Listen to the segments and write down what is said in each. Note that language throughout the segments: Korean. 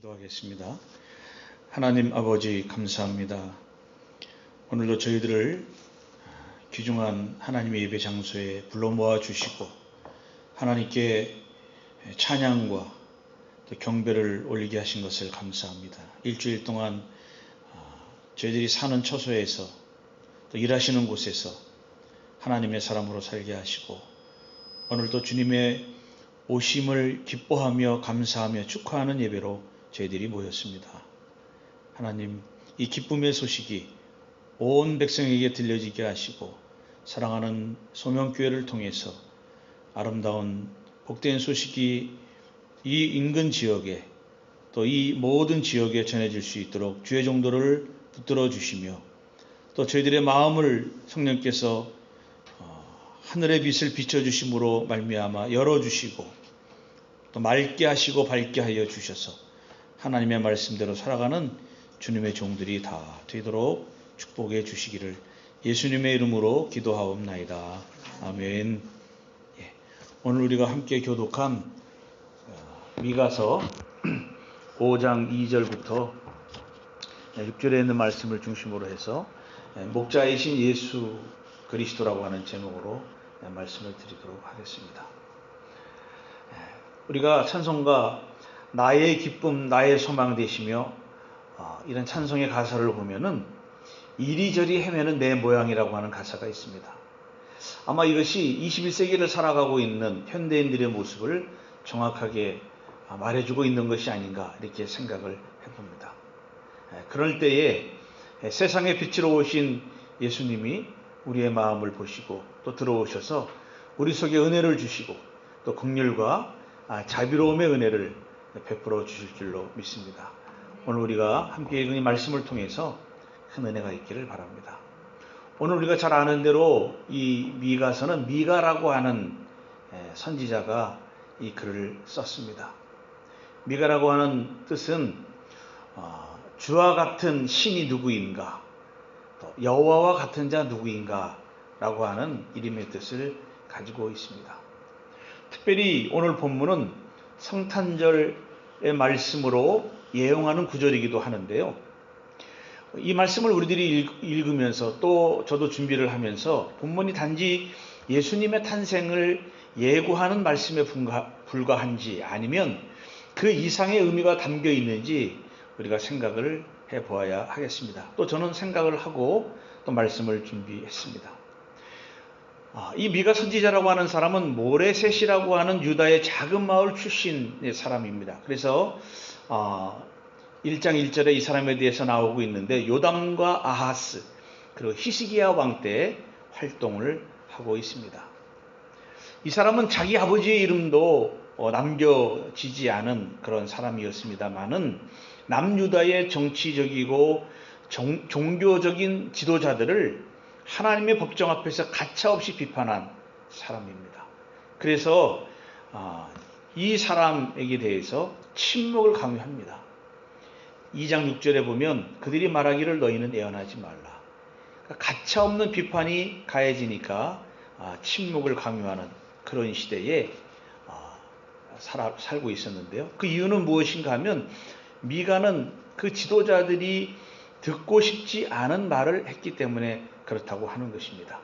기도하겠습니다. 하나님 아버지 감사합니다. 오늘도 저희들을 귀중한 하나님의 예배 장소에 불러 모아 주시고 하나님께 찬양과 또 경배를 올리게 하신 것을 감사합니다. 일주일 동안 저희들이 사는 처소에서 또 일하시는 곳에서 하나님의 사람으로 살게 하시고 오늘도 주님의 오심을 기뻐하며 감사하며 축하하는 예배로 저희들이 모였습니다. 하나님, 이 기쁨의 소식이 온 백성에게 들려지게 하시고 사랑하는 소명교회를 통해서 아름다운 복된 소식이 이 인근 지역에 또 이 모든 지역에 전해질 수 있도록 주의 종도를 붙들어 주시며 또 저희들의 마음을 성령께서 하늘의 빛을 비춰주심으로 말미암아 열어주시고 또 맑게 하시고 밝게 하여 주셔서 하나님의 말씀대로 살아가는 주님의 종들이 다 되도록 축복해 주시기를 예수님의 이름으로 기도하옵나이다. 아멘. 오늘 우리가 함께 교독한 미가서 5장 2절부터 6절에 있는 말씀을 중심으로 해서 목자이신 예수 그리스도라고 하는 제목으로 말씀을 드리도록 하겠습니다. 우리가 찬송가 나의 기쁨 나의 소망 되시며 이런 찬송의 가사를 보면은 이리저리 헤매는 내 모양이라고 하는 가사가 있습니다. 아마 이것이 21세기를 살아가고 있는 현대인들의 모습을 정확하게 말해주고 있는 것이 아닌가 이렇게 생각을 해봅니다. 그럴 때에 세상의 빛으로 오신 예수님이 우리의 마음을 보시고 또 들어오셔서 우리 속에 은혜를 주시고 또 긍휼과 자비로움의 은혜를 베풀어 주실 줄로 믿습니다. 오늘 우리가 함께 읽은 이 말씀을 통해서 큰 은혜가 있기를 바랍니다. 오늘 우리가 잘 아는 대로 이 미가서는 미가라고 하는 선지자가 이 글을 썼습니다. 미가라고 하는 뜻은 주와 같은 신이 누구인가, 또 여호와와 같은 자 누구인가 라고 하는 이름의 뜻을 가지고 있습니다. 특별히 오늘 본문은 성탄절의 말씀으로 예언하는 구절이기도 하는데요. 이 말씀을 우리들이 읽으면서 또 저도 준비를 하면서 본문이 단지 예수님의 탄생을 예고하는 말씀에 불과한지 아니면 그 이상의 의미가 담겨 있는지 우리가 생각을 해보아야 하겠습니다. 또 저는 생각을 하고 또 말씀을 준비했습니다. 이 미가 선지자라고 하는 사람은 모레셋이라고 하는 유다의 작은 마을 출신의 사람입니다. 그래서 1장 1절에 이 사람에 대해서 나오고 있는데 요담과 아하스 그리고 히스기야 왕 때 활동을 하고 있습니다. 이 사람은 자기 아버지의 이름도 남겨지지 않은 그런 사람이었습니다만은 남유다의 정치적이고 종교적인 지도자들을 하나님의 법정 앞에서 가차없이 비판한 사람입니다. 그래서 이 사람에게 대해서 침묵을 강요합니다. 2장 6절에 보면 그들이 말하기를 너희는 예언하지 말라. 가차없는 비판이 가해지니까 침묵을 강요하는 그런 시대에 살고 있었는데요. 그 이유는 무엇인가 하면 미가는 그 지도자들이 듣고 싶지 않은 말을 했기 때문에 그렇다고 하는 것입니다.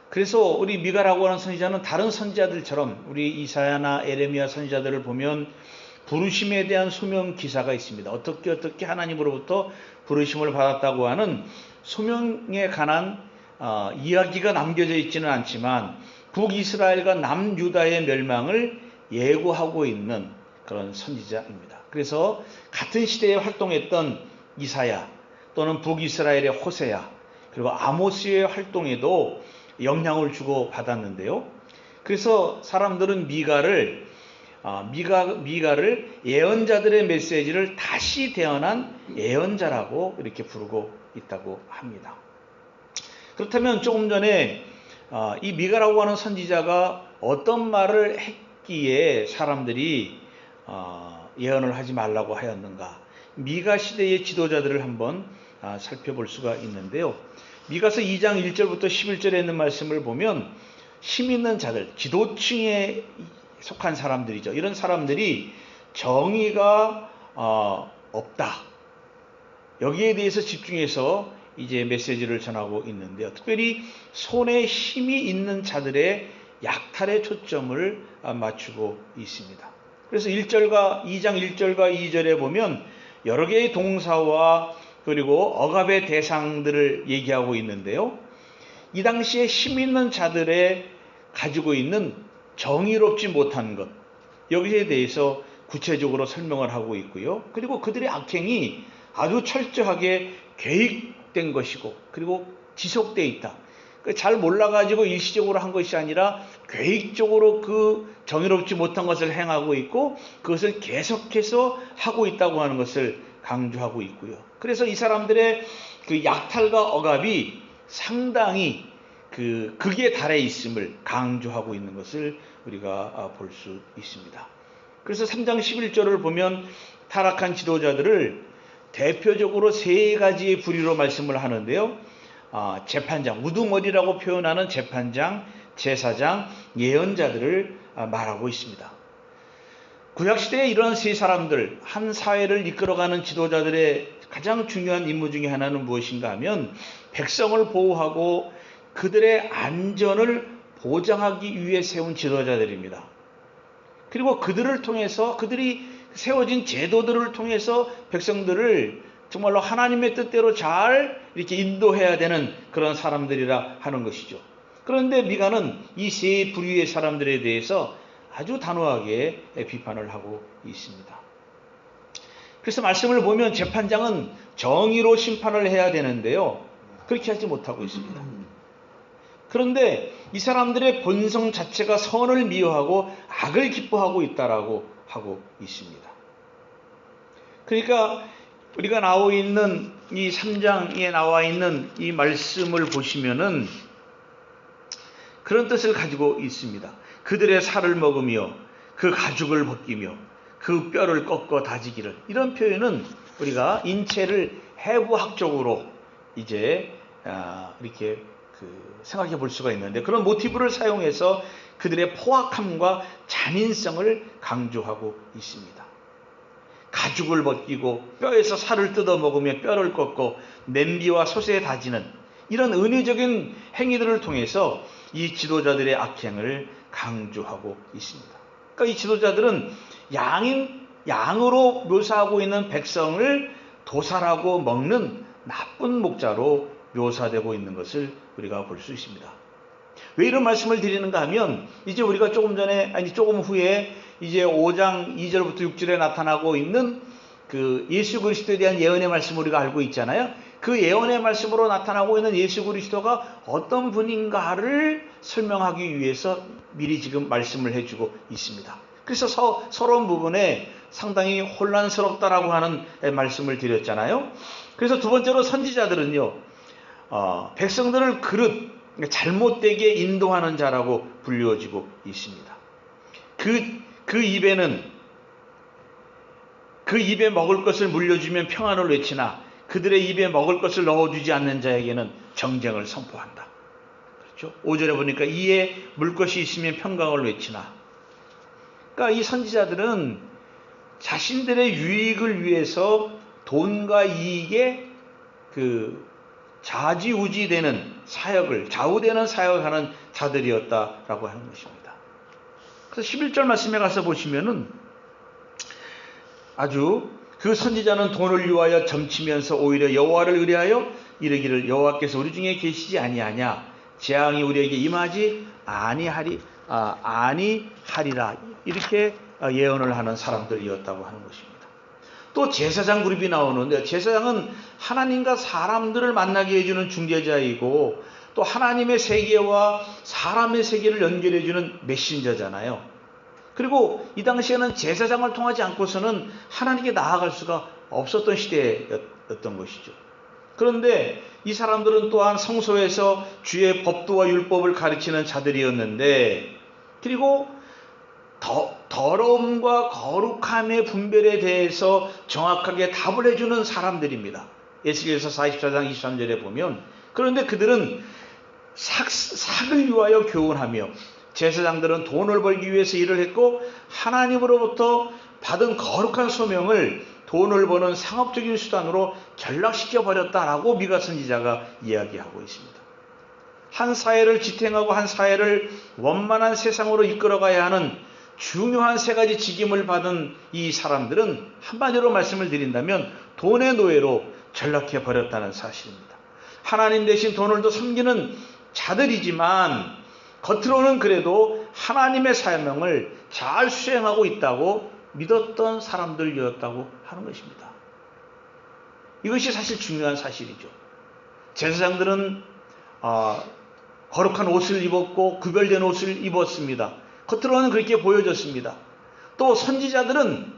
그래서 우리 미가라고 하는 선지자는 다른 선지자들처럼 우리 이사야나 에레미야 선지자들을 보면 부르심에 대한 소명 기사가 있습니다. 어떻게 하나님으로부터 부르심을 받았다고 하는 소명에 관한 이야기가 남겨져 있지는 않지만 북이스라엘과 남유다의 멸망을 예고하고 있는 그런 선지자입니다. 그래서 같은 시대에 활동했던 이사야 또는 북이스라엘의 호세야 그리고 아모스의 활동에도 영향을 주고 받았는데요. 그래서 사람들은 미가를 예언자들의 메시지를 다시 태어난 예언자라고 이렇게 부르고 있다고 합니다. 그렇다면 조금 전에 이 미가라고 하는 선지자가 어떤 말을 했기에 사람들이 예언을 하지 말라고 하였는가? 미가 시대의 지도자들을 한번 살펴볼 수가 있는데요. 미가서 2장 1절부터 11절에 있는 말씀을 보면 힘 있는 자들, 지도층에 속한 사람들이죠. 이런 사람들이 정의가 없다. 여기에 대해서 집중해서 이제 메시지를 전하고 있는데요. 특별히 손에 힘이 있는 자들의 약탈에 초점을 맞추고 있습니다. 그래서 2장 1절과 2절에 보면 여러 개의 동사와 그리고 억압의 대상들을 얘기하고 있는데요. 이 당시에 힘 있는 자들의 가지고 있는 정의롭지 못한 것, 여기에 대해서 구체적으로 설명을 하고 있고요. 그리고 그들의 악행이 아주 철저하게 계획된 것이고 그리고 지속되어 있다. 잘 몰라가지고 일시적으로 한 것이 아니라 계획적으로 그 정의롭지 못한 것을 행하고 있고 그것을 계속해서 하고 있다고 하는 것을 강조하고 있고요. 그래서 이 사람들의 그 약탈과 억압이 상당히 극에 달해 있음을 강조하고 있는 것을 우리가 볼 수 있습니다. 그래서 3장 11절을 보면 타락한 지도자들을 대표적으로 세 가지의 부류로 말씀을 하는데요. 재판장, 우두머리라고 표현하는 재판장, 제사장, 예언자들을 말하고 있습니다. 구약시대에 이런 세 사람들, 한 사회를 이끌어가는 지도자들의 가장 중요한 임무 중에 하나는 무엇인가 하면 백성을 보호하고 그들의 안전을 보장하기 위해 세운 지도자들입니다. 그리고 그들을 통해서 그들이 세워진 제도들을 통해서 백성들을 정말로 하나님의 뜻대로 잘 이렇게 인도해야 되는 그런 사람들이라 하는 것이죠. 그런데 미가는 이 세 부류의 사람들에 대해서 아주 단호하게 비판을 하고 있습니다. 그래서 말씀을 보면 재판장은 정의로 심판을 해야 되는데요. 그렇게 하지 못하고 있습니다. 그런데 이 사람들의 본성 자체가 선을 미워하고 악을 기뻐하고 있다라고 하고 있습니다. 그러니까 우리가 나와 있는 이 3장에 나와 있는 이 말씀을 보시면은 그런 뜻을 가지고 있습니다. 그들의 살을 먹으며 그 가죽을 벗기며 그 뼈를 꺾어 다지기를, 이런 표현은 우리가 인체를 해부학적으로 이제 이렇게 생각해 볼 수가 있는데, 그런 모티브를 사용해서 그들의 포악함과 잔인성을 강조하고 있습니다. 가죽을 벗기고 뼈에서 살을 뜯어 먹으며 뼈를 꺾고 냄비와 솥에 다지는 이런 은유적인 행위들을 통해서 이 지도자들의 악행을 강조하고 있습니다. 그러니까 이 지도자들은 양으로 묘사하고 있는 백성을 도살하고 먹는 나쁜 목자로 묘사되고 있는 것을 우리가 볼 수 있습니다. 왜 이런 말씀을 드리는가 하면, 이제 우리가 조금 후에 이제 5장 2절부터 6절에 나타나고 있는 그 예수 그리스도에 대한 예언의 말씀을 우리가 알고 있잖아요. 그 예언의 말씀으로 나타나고 있는 예수 그리스도가 어떤 분인가를 설명하기 위해서 미리 지금 말씀을 해주고 있습니다. 그래서 서론 부분에 상당히 혼란스럽다라고 하는 말씀을 드렸잖아요. 그래서 두 번째로 선지자들은요, 백성들을 잘못되게 인도하는 자라고 불리워지고 있습니다. 그 입에 먹을 것을 물려주면 평안을 외치나 그들의 입에 먹을 것을 넣어주지 않는 자에게는 정쟁을 선포한다. 그렇죠? 5절에 보니까 이에 물 것이 있으면 평강을 외치나. 그러니까 이 선지자들은 자신들의 유익을 위해서 돈과 이익에 좌지우지되는 사역을, 좌우되는 사역을 하는 자들이었다라고 하는 것입니다. 그래서 11절 말씀에 가서 보시면은 아주 그 선지자는 돈을 위하여 점치면서 오히려 여호와를 의뢰하여 이르기를 여호와께서 우리 중에 계시지 아니하냐, 재앙이 우리에게 임하지 아니하리라, 이렇게 예언을 하는 사람들이었다고 하는 것입니다. 또 제사장 그룹이 나오는데, 제사장은 하나님과 사람들을 만나게 해주는 중재자이고 또 하나님의 세계와 사람의 세계를 연결해주는 메신저잖아요. 그리고 이 당시에는 제사장을 통하지 않고서는 하나님께 나아갈 수가 없었던 시대였던 것이죠. 그런데 이 사람들은 또한 성소에서 주의 법도와 율법을 가르치는 자들이었는데, 그리고 더러움과 거룩함의 분별에 대해서 정확하게 답을 해주는 사람들입니다. 에스겔서 44장 23절에 보면, 그런데 그들은 삭을 위하여 교훈하며 제사장들은 돈을 벌기 위해서 일을 했고 하나님으로부터 받은 거룩한 소명을 돈을 버는 상업적인 수단으로 전락시켜 버렸다라고 미가 선지자가 이야기하고 있습니다. 한 사회를 지탱하고 한 사회를 원만한 세상으로 이끌어가야 하는 중요한 세 가지 직임을 받은 이 사람들은 한마디로 말씀을 드린다면 돈의 노예로 전락해 버렸다는 사실입니다. 하나님 대신 돈을 더 섬기는 자들이지만 겉으로는 그래도 하나님의 사명을 잘 수행하고 있다고 믿었던 사람들이었다고 하는 것입니다. 이것이 사실 중요한 사실이죠. 제사장들은 거룩한 옷을 입었고 구별된 옷을 입었습니다. 겉으로는 그렇게 보여졌습니다. 또 선지자들은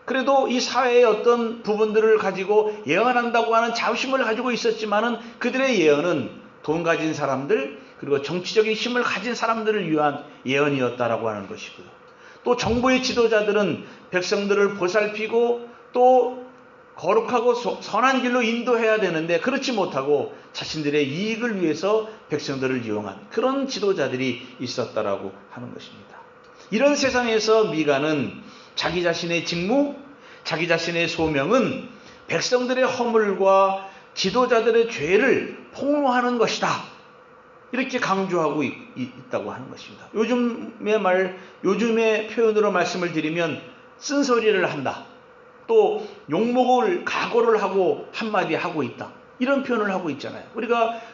그래도 이 사회의 어떤 부분들을 가지고 예언한다고 하는 자부심을 가지고 있었지만은 그들의 예언은 돈 가진 사람들 그리고 정치적인 힘을 가진 사람들을 위한 예언이었다라고 하는 것이고요. 또 정부의 지도자들은 백성들을 보살피고 또 거룩하고 선한 길로 인도해야 되는데 그렇지 못하고 자신들의 이익을 위해서 백성들을 이용한 그런 지도자들이 있었다라고 하는 것입니다. 이런 세상에서 미가는 자기 자신의 직무, 자기 자신의 소명은 백성들의 허물과 지도자들의 죄를 폭로하는 것이다. 이렇게 강조하고 있다고 하는 것입니다. 요즘의 표현으로 말씀을 드리면 쓴소리를 한다. 또 욕먹을 각오를 하고 한마디 하고 있다. 이런 표현을 하고 있잖아요.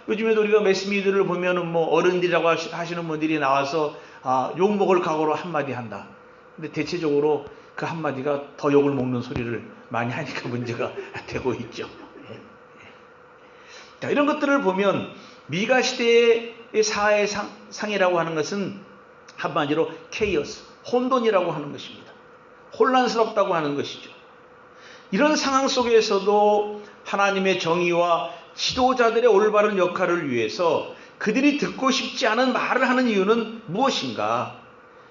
요즘에도 우리가 매스미디어를 보면은 뭐 어른들이라고 하시는 분들이 나와서 욕먹을 각오로 한마디 한다. 근데 대체적으로 그 한마디가 더 욕을 먹는 소리를 많이 하니까 문제가 되고 있죠. 자, 이런 것들을 보면 미가 시대의 사회상이라고 하는 것은 한마디로 케이오스, 혼돈이라고 하는 것입니다. 혼란스럽다고 하는 것이죠. 이런 상황 속에서도 하나님의 정의와 지도자들의 올바른 역할을 위해서 그들이 듣고 싶지 않은 말을 하는 이유는 무엇인가?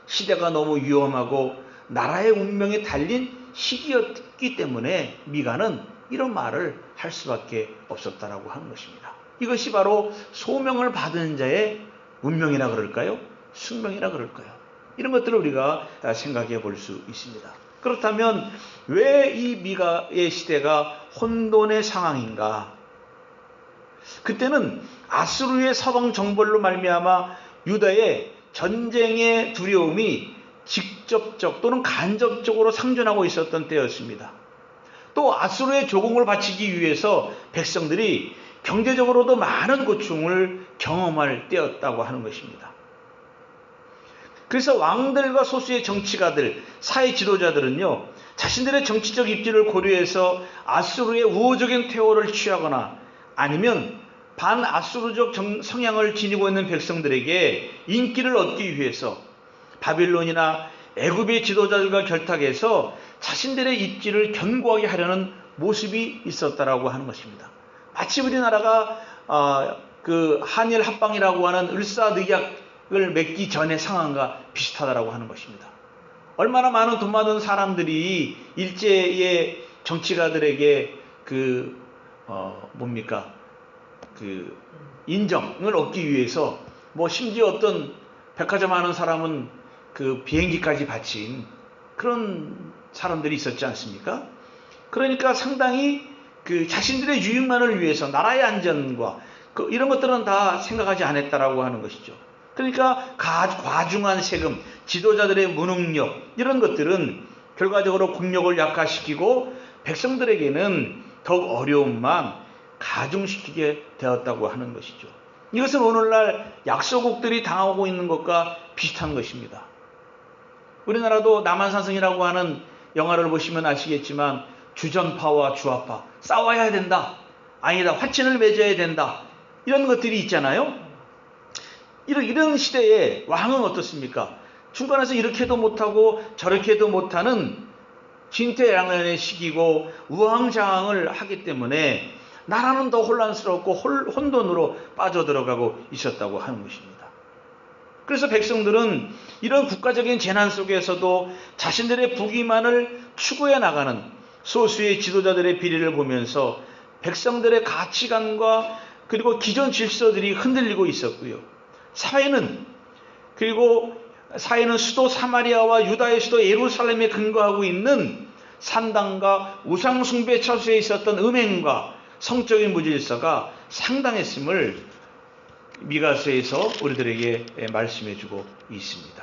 시대가 너무 위험하고 나라의 운명에 달린 시기였기 때문에 미가는 이런 말을 할 수밖에 없었다라고 하는 것입니다. 이것이 바로 소명을 받은 자의 운명이라 그럴까요? 숙명이라 그럴까요? 이런 것들을 우리가 생각해 볼 수 있습니다. 그렇다면 왜 이 미가의 시대가 혼돈의 상황인가? 그때는 아수르의 서방 정벌로 말미암아 유다의 전쟁의 두려움이 직접적 또는 간접적으로 상존하고 있었던 때였습니다. 또 아수르의 조공을 바치기 위해서 백성들이 경제적으로도 많은 고충을 경험할 때였다고 하는 것입니다. 그래서 왕들과 소수의 정치가들, 사회 지도자들은요, 자신들의 정치적 입지를 고려해서 아수르의 우호적인 태도를 취하거나 아니면 반아수르적 성향을 지니고 있는 백성들에게 인기를 얻기 위해서 바빌론이나 애굽의 지도자들과 결탁해서 자신들의 입지를 견고하게 하려는 모습이 있었다라고 하는 것입니다. 마치 우리나라가 그 한일 합방이라고 하는 을사늑약을 맺기 전의 상황과 비슷하다라고 하는 것입니다. 얼마나 많은 돈 많은 사람들이 일제의 정치가들에게 인정을 얻기 위해서 뭐 심지어 어떤 백화점 하는 사람은 그 비행기까지 바친 그런 사람들이 있었지 않습니까? 그러니까 상당히 그 자신들의 유익만을 위해서 나라의 안전과 이런 것들은 다 생각하지 않았다라고 하는 것이죠. 그러니까 과중한 세금, 지도자들의 무능력 이런 것들은 결과적으로 국력을 약화시키고 백성들에게는 더욱 어려움만 가중시키게 되었다고 하는 것이죠. 이것은 오늘날 약소국들이 당하고 있는 것과 비슷한 것입니다. 우리나라도 남한산성이라고 하는 영화를 보시면 아시겠지만 주전파와 주화파 싸워야 된다. 아니다. 화친을 맺어야 된다. 이런 것들이 있잖아요. 이런 시대에 왕은 어떻습니까? 중간에서 이렇게도 못하고 저렇게도 못하는 진퇴양난의 시기고 우왕좌왕을 하기 때문에 나라는 더 혼란스럽고 혼돈으로 빠져들어가고 있었다고 하는 것입니다. 그래서 백성들은 이런 국가적인 재난 속에서도 자신들의 부귀만을 추구해 나가는 소수의 지도자들의 비리를 보면서 백성들의 가치관과 그리고 기존 질서들이 흔들리고 있었고요. 사회는 수도 사마리아와 유다의 수도 예루살렘에 근거하고 있는 산당과 우상숭배 처소에 있었던 음행과 성적인 무질서가 상당했음을 미가서에서 우리들에게 말씀해 주고 있습니다.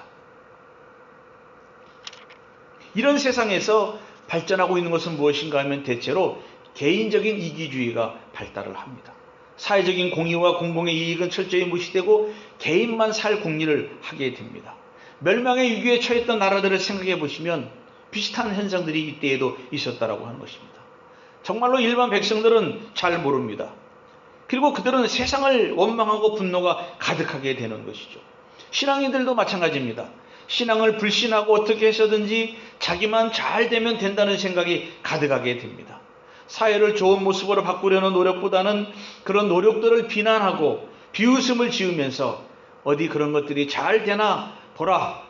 이런 세상에서 발전하고 있는 것은 무엇인가 하면 대체로 개인적인 이기주의가 발달을 합니다. 사회적인 공의와 공공의 이익은 철저히 무시되고 개인만 살 궁리를 하게 됩니다. 멸망의 위기에 처했던 나라들을 생각해 보시면 비슷한 현상들이 이때에도 있었다라고 하는 것입니다. 정말로 일반 백성들은 잘 모릅니다. 그리고 그들은 세상을 원망하고 분노가 가득하게 되는 것이죠. 신앙인들도 마찬가지입니다. 신앙을 불신하고 어떻게 해서든지 자기만 잘 되면 된다는 생각이 가득하게 됩니다. 사회를 좋은 모습으로 바꾸려는 노력보다는 그런 노력들을 비난하고 비웃음을 지으면서 어디 그런 것들이 잘 되나 보라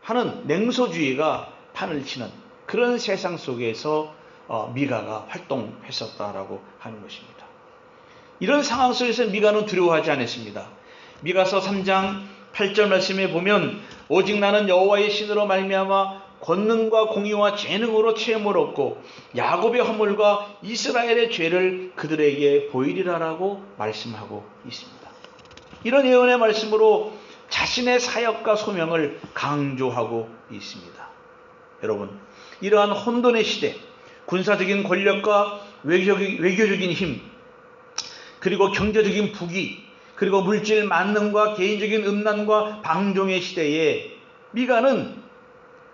하는 냉소주의가 판을 치는 그런 세상 속에서 미가가 활동했었다라고 하는 것입니다. 이런 상황 속에서 미가는 두려워하지 않았습니다. 미가서 3장 8절 말씀에 보면 오직 나는 여호와의 신으로 말미암아 권능과 공의와 재능으로 체험을 얻고 야곱의 허물과 이스라엘의 죄를 그들에게 보이리라라고 말씀하고 있습니다. 이런 예언의 말씀으로 자신의 사역과 소명을 강조하고 있습니다. 여러분, 이러한 혼돈의 시대, 군사적인 권력과 외교적인 힘, 그리고 경제적인 부귀, 그리고 물질 만능과 개인적인 음란과 방종의 시대에 미가는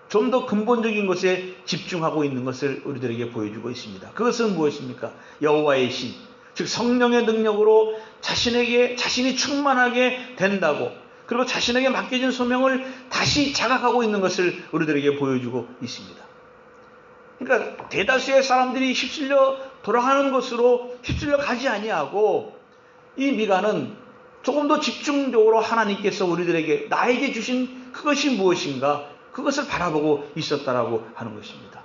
좀 더 근본적인 것에 집중하고 있는 것을 우리들에게 보여주고 있습니다. 그것은 무엇입니까? 여호와의 신, 즉 성령의 능력으로 자신이 충만하게 된다고, 그리고 자신에게 맡겨진 소명을 다시 자각하고 있는 것을 우리들에게 보여주고 있습니다. 그러니까 대다수의 사람들이 휩쓸려 돌아가는 것으로 휩쓸려 가지 아니하고 이 미가는 조금 더 집중적으로 하나님께서 우리들에게 나에게 주신 그것이 무엇인가 그것을 바라보고 있었다라고 하는 것입니다.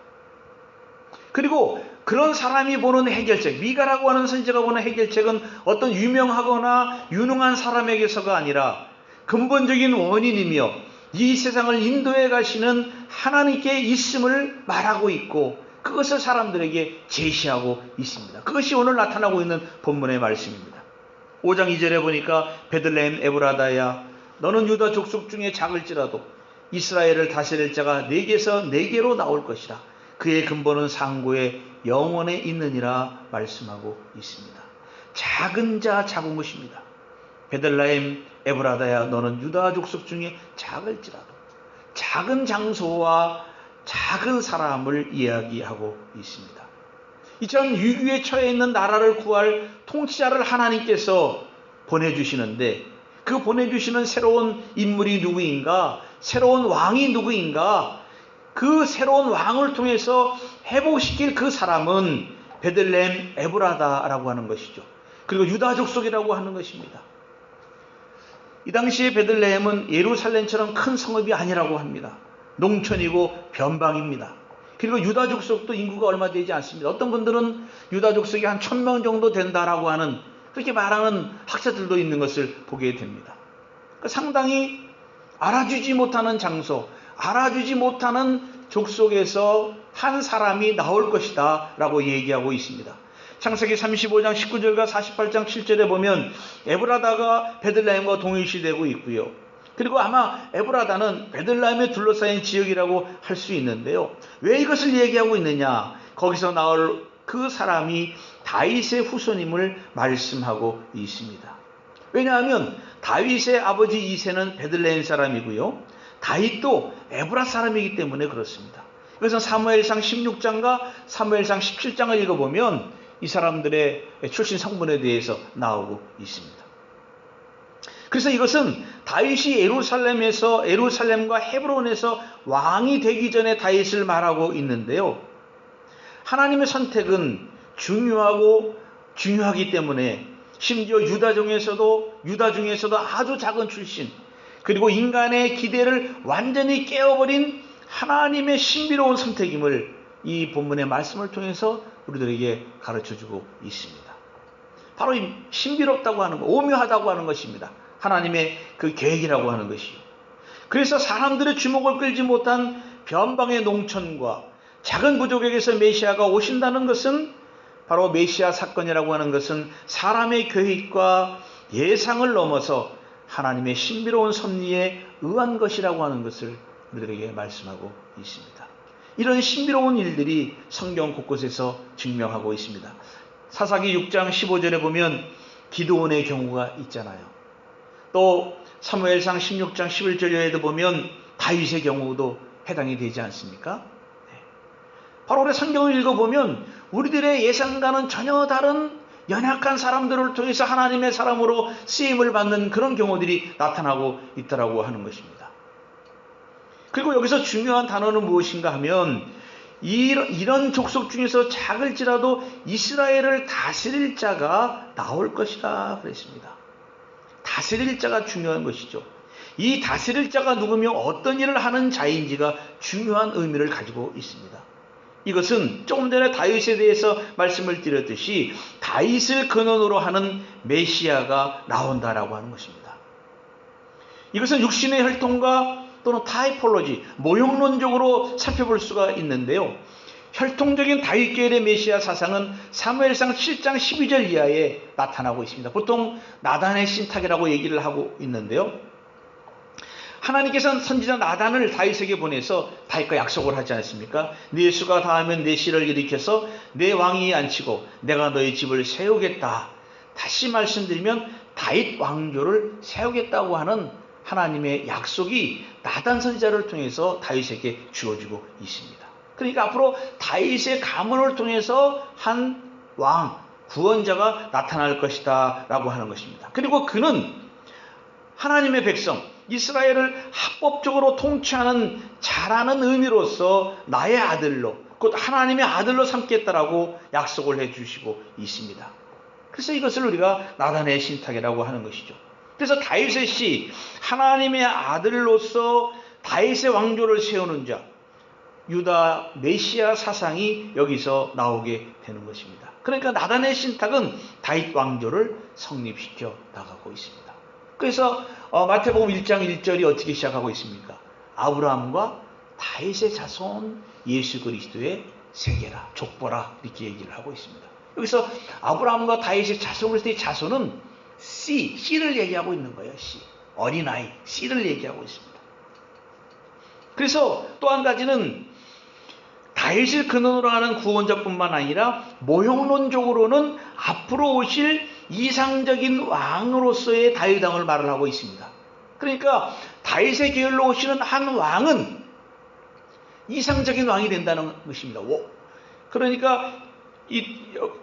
그리고 그런 사람이 보는 해결책, 미가라고 하는 선지자가 보는 해결책은 어떤 유명하거나 유능한 사람에게서가 아니라 근본적인 원인이며 이 세상을 인도해 가시는 하나님께 있음을 말하고 있고 그것을 사람들에게 제시하고 있습니다. 그것이 오늘 나타나고 있는 본문의 말씀입니다. 5장 2절에 보니까 베들레헴 에브라다야 너는 유다 족속 중에 작을지라도 이스라엘을 다스릴 자가 네게서 네게로 나올 것이라. 그의 근본은 상고의 영원에 있느니라 말씀하고 있습니다. 작은 자 잡은 것입니다. 베들레헴 에브라다야 너는 유다 족속 중에 작을지라도 작은 장소와 작은 사람을 이야기하고 있습니다. 이처럼 위기에 처해 있는 나라를 구할 통치자를 하나님께서 보내주시는데 그 보내주시는 새로운 인물이 누구인가? 새로운 왕이 누구인가? 그 새로운 왕을 통해서 회복시킬 그 사람은 베들레헴 에브라다라고 하는 것이죠. 그리고 유다 족속이라고 하는 것입니다. 이 당시에 베들레헴은 예루살렘처럼 큰 성읍이 아니라고 합니다. 농촌이고 변방입니다. 그리고 유다 족속도 인구가 얼마 되지 않습니다. 어떤 분들은 유다 족속이 한 1000명 정도 된다라고 하는 그렇게 말하는 학자들도 있는 것을 보게 됩니다. 상당히 알아주지 못하는 장소, 알아주지 못하는 족속에서 한 사람이 나올 것이다 라고 얘기하고 있습니다. 창세기 35장 19절과 48장 7절에 보면 에브라다가 베들레헴과 동일시되고 있고요. 그리고 아마 에브라다는 베들레헴에 둘러싸인 지역이라고 할 수 있는데요. 왜 이것을 얘기하고 있느냐? 거기서 나올 그 사람이 다윗의 후손임을 말씀하고 있습니다. 왜냐하면 다윗의 아버지 이새는 베들레헴 사람이고요. 다윗도 에브라 사람이기 때문에 그렇습니다. 그래서 사무엘상 16장과 사무엘상 17장을 읽어보면 이 사람들의 출신 성분에 대해서 나오고 있습니다. 그래서 이것은 다윗이 예루살렘과 헤브론에서 왕이 되기 전에 다윗을 말하고 있는데요. 하나님의 선택은 중요하기 때문에 심지어 유다 중에서도 아주 작은 출신, 그리고 인간의 기대를 완전히 깨어버린 하나님의 신비로운 선택임을 이 본문의 말씀을 통해서 우리들에게 가르쳐주고 있습니다. 바로 이 신비롭다고 하는 것, 오묘하다고 하는 것입니다. 하나님의 그 계획이라고 하는 것이요. 그래서 사람들의 주목을 끌지 못한 변방의 농촌과 작은 부족에게서 메시아가 오신다는 것은 바로 메시아 사건이라고 하는 것은 사람의 계획과 예상을 넘어서 하나님의 신비로운 섭리에 의한 것이라고 하는 것을 우리들에게 말씀하고 있습니다. 이런 신비로운 일들이 성경 곳곳에서 증명하고 있습니다. 사사기 6장 15절에 보면 기드온의 경우가 있잖아요. 또 사무엘상 16장 11절에도 보면 다윗의 경우도 해당이 되지 않습니까? 바로 우리 성경을 읽어보면 우리들의 예상과는 전혀 다른 연약한 사람들을 통해서 하나님의 사람으로 쓰임을 받는 그런 경우들이 나타나고 있다고 하는 것입니다. 그리고 여기서 중요한 단어는 무엇인가 하면 이런 족속 중에서 작을지라도 이스라엘을 다스릴 자가 나올 것이다 그랬습니다. 다스릴 자가 중요한 것이죠. 이 다스릴 자가 누구며 어떤 일을 하는 자인지가 중요한 의미를 가지고 있습니다. 이것은 조금 전에 다윗에 대해서 말씀을 드렸듯이 다윗을 근원으로 하는 메시아가 나온다라고 하는 것입니다. 이것은 육신의 혈통과 또는 타이폴로지, 모형론적으로 살펴볼 수가 있는데요. 혈통적인 다윗 계열의 메시아 사상은 사무엘상 7장 12절 이하에 나타나고 있습니다. 보통 나단의 신탁이라고 얘기를 하고 있는데요. 하나님께서는 선지자 나단을 다윗에게 보내서 다윗과 약속을 하지 않습니까? 네 수가 다하면 내 씨를 일으켜서 내 왕위에 앉히고 내가 너의 집을 세우겠다. 다시 말씀드리면 다윗 왕조를 세우겠다고 하는 하나님의 약속이 나단 선지자를 통해서 다윗에게 주어지고 있습니다. 그러니까 앞으로 다윗의 가문을 통해서 한 왕, 구원자가 나타날 것이다 라고 하는 것입니다. 그리고 그는 하나님의 백성 이스라엘을 합법적으로 통치하는 잘하는 의미로서 나의 아들로 곧 하나님의 아들로 삼겠다라고 약속을 해주시고 있습니다. 그래서 이것을 우리가 나단의 신탁이라고 하는 것이죠. 그래서 다윗의 씨 하나님의 아들로서 다윗의 왕조를 세우는 자 유다 메시아 사상이 여기서 나오게 되는 것입니다. 그러니까 나단의 신탁은 다윗 왕조를 성립시켜 나가고 있습니다. 그래서 마태복음 1장 1절이 어떻게 시작하고 있습니까? 아브라함과 다윗의 자손 예수 그리스도의 세계라 족보라 이렇게 얘기를 하고 있습니다. 여기서 아브라함과 다윗의 자손 그리스도의 자손은 씨를 얘기하고 있는 거예요. 씨 어린아이 씨를 얘기하고 있습니다. 그래서 또 한 가지는 다윗을 근원으로 하는 구원자뿐만 아니라 모형론적으로는 앞으로 오실 이상적인 왕으로서의 다윗 왕을 말을 하고 있습니다. 그러니까 다윗의 계열로 오시는 한 왕은 이상적인 왕이 된다는 것입니다. 그러니까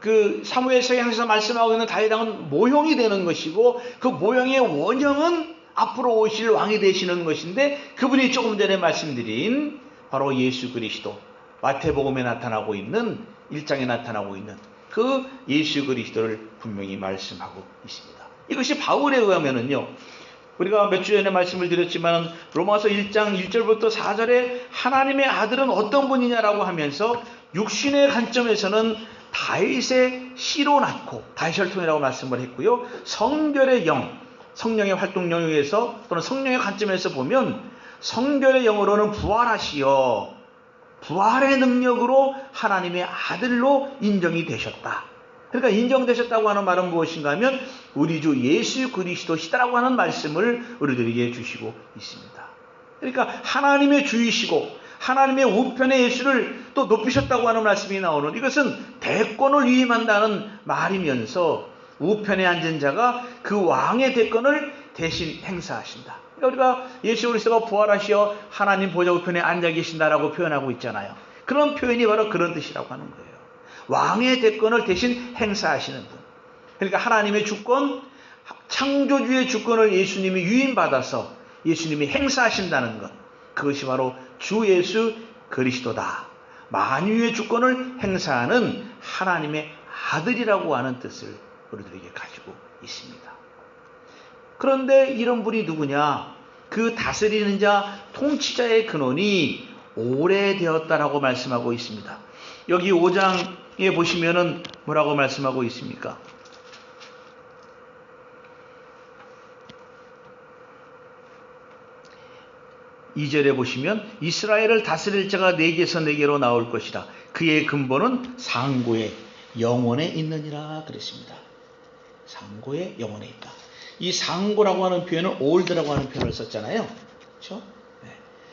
그 사무엘서에서 말씀하고 있는 다윗 왕은 모형이 되는 것이고 그 모형의 원형은 앞으로 오실 왕이 되시는 것인데 그분이 조금 전에 말씀드린 바로 예수 그리스도 마태복음에 나타나고 있는 1장에 나타나고 있는 그 예수 그리스도를 분명히 말씀하고 있습니다. 이것이 바울에 의하면은요. 우리가 몇 주 전에 말씀을 드렸지만 로마서 1장 1절부터 4절에 하나님의 아들은 어떤 분이냐라고 하면서 육신의 관점에서는 다윗의 씨로 낳고 다윗 혈통이라고 말씀을 했고요. 성결의 영, 성령의 활동 영역에서 또는 성령의 관점에서 보면 성결의 영으로는 부활하시어 부활의 능력으로 하나님의 아들로 인정이 되셨다. 그러니까 인정되셨다고 하는 말은 무엇인가 하면 우리 주 예수 그리스도시다라고 하는 말씀을 우리들에게 주시고 있습니다. 그러니까 하나님의 주이시고 하나님의 우편의 예수를 또 높이셨다고 하는 말씀이 나오는 이것은 대권을 위임한다는 말이면서 우편에 앉은 자가 그 왕의 대권을 대신 행사하신다. 우리가 예수 그리스도가 부활하시어 하나님 보좌 우편에 앉아 계신다라고 표현하고 있잖아요. 그런 표현이 바로 그런 뜻이라고 하는 거예요. 왕의 대권을 대신 행사하시는 분. 그러니까 하나님의 주권, 창조주의 주권을 예수님이 유임받아서 예수님이 행사하신다는 것. 그것이 바로 주 예수 그리스도다. 만유의 주권을 행사하는 하나님의 아들이라고 하는 뜻을 우리들에게 가지고 있습니다. 그런데 이런 분이 누구냐? 그 다스리는 자, 통치자의 근원이 오래되었다라고 말씀하고 있습니다. 여기 5장에 보시면은 뭐라고 말씀하고 있습니까? 2절에 보시면 이스라엘을 다스릴 자가 네게서 네게로 나올 것이라. 그의 근본은 상고의 영혼에 있느니라 그랬습니다. 상고의 영혼에 있다. 이 상고라고 하는 표현은 올드라고 하는 표현을 썼잖아요. 그렇죠? 네.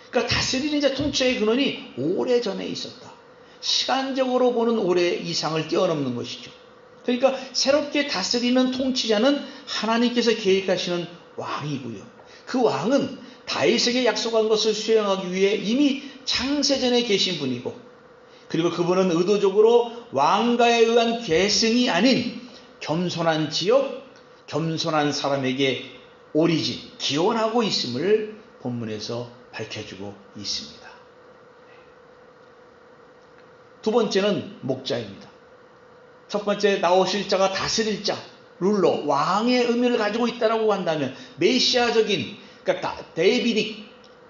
그러니까 다스리는 자 통치의 근원이 오래전에 있었다. 시간적으로 보는 오래 이상을 뛰어넘는 것이죠. 그러니까 새롭게 다스리는 통치자는 하나님께서 계획하시는 왕이고요. 그 왕은 다윗에게 약속한 것을 수행하기 위해 이미 창세전에 계신 분이고, 그리고 그분은 의도적으로 왕가에 의한 계승이 아닌 겸손한 지역, 겸손한 사람에게 오리진, 기원하고 있음을 본문에서 밝혀주고 있습니다. 두 번째는 목자입니다. 첫 번째 나오실 자가 다스릴 자, 룰러, 왕의 의미를 가지고 있다고 한다면 메시아적인, 그러니까 데이비딕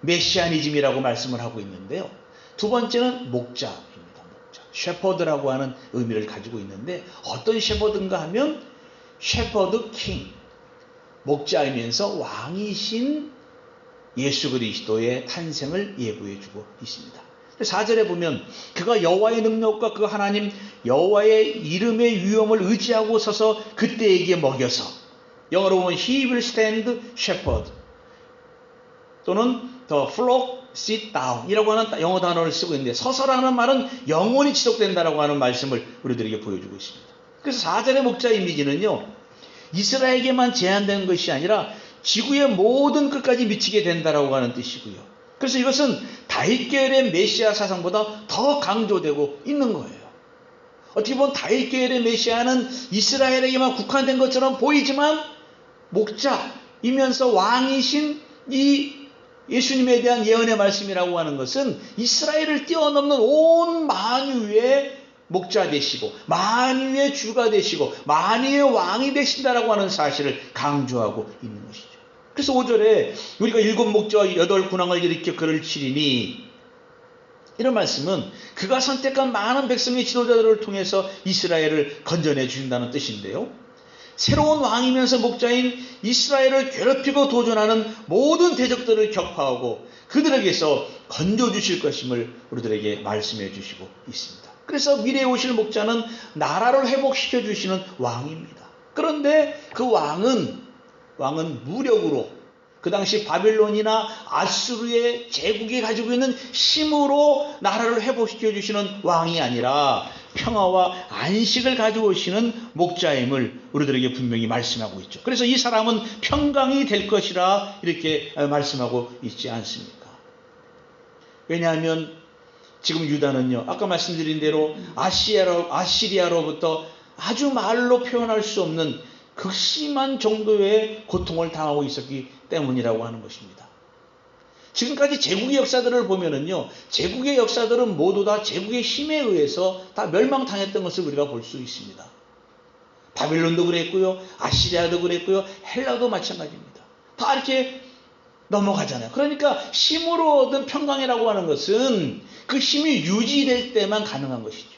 메시아니즘이라고 말씀을 하고 있는데요. 두 번째는 목자입니다. 목자, 셰퍼드라고 하는 의미를 가지고 있는데, 어떤 셰퍼드인가 하면 셰퍼드 킹, 목자이면서 왕이신 예수 그리스도의 탄생을 예고해주고 있습니다. 4절에 보면 그가 여호와의 능력과 그 하나님 여호와의 이름의 위엄을 의지하고 서서 그때에게 먹여서, 영어로 보면 He will stand shepherd 또는 the flock sit down 이라고 하는 영어 단어를 쓰고 있는데, 서서라는 말은 영원히 지속된다라고 하는 말씀을 우리들에게 보여주고 있습니다. 그래서 4절의 목자 이미지는요, 이스라엘에게만 제한된 것이 아니라 지구의 모든 끝까지 미치게 된다라고 하는 뜻이고요. 그래서 이것은 다윗 계열의 메시아 사상보다 더 강조되고 있는 거예요. 어떻게 보면 다윗 계열의 메시아는 이스라엘에게만 국한된 것처럼 보이지만, 목자이면서 왕이신 이 예수님에 대한 예언의 말씀이라고 하는 것은 이스라엘을 뛰어넘는 온 만유의 목자 되시고 만유의 주가 되시고 만유의 왕이 되신다라고 하는 사실을 강조하고 있는 것이죠. 그래서 5절에 우리가 7 목자와 8 군왕을 일으켜 그를 치리니, 이런 말씀은 그가 선택한 많은 백성의 지도자들을 통해서 이스라엘을 건져내 주신다는 뜻인데요. 새로운 왕이면서 목자인 이스라엘을 괴롭히고 도전하는 모든 대적들을 격파하고 그들에게서 건져주실 것임을 우리들에게 말씀해 주시고 있습니다. 그래서 미래에 오실 목자는 나라를 회복시켜 주시는 왕입니다. 그런데 그 왕은 무력으로, 그 당시 바빌론이나 아수르의 제국이 가지고 있는 힘으로 나라를 회복시켜 주시는 왕이 아니라 평화와 안식을 가지고 오시는 목자임을 우리들에게 분명히 말씀하고 있죠. 그래서 이 사람은 평강이 될 것이라 이렇게 말씀하고 있지 않습니까? 왜냐하면 지금 유다는요, 아까 말씀드린 대로 아시리아로부터 아주 말로 표현할 수 없는 극심한 정도의 고통을 당하고 있었기 때문이라고 하는 것입니다. 지금까지 제국의 역사들을 보면은요, 제국의 역사들은 모두 다 제국의 힘에 의해서 다 멸망당했던 것을 우리가 볼 수 있습니다. 바빌론도 그랬고요, 아시리아도 그랬고요, 헬라도 마찬가지입니다. 다 이렇게 넘어가잖아요. 그러니까 힘으로 얻은 평강이라고 하는 것은 그 힘이 유지될 때만 가능한 것이죠.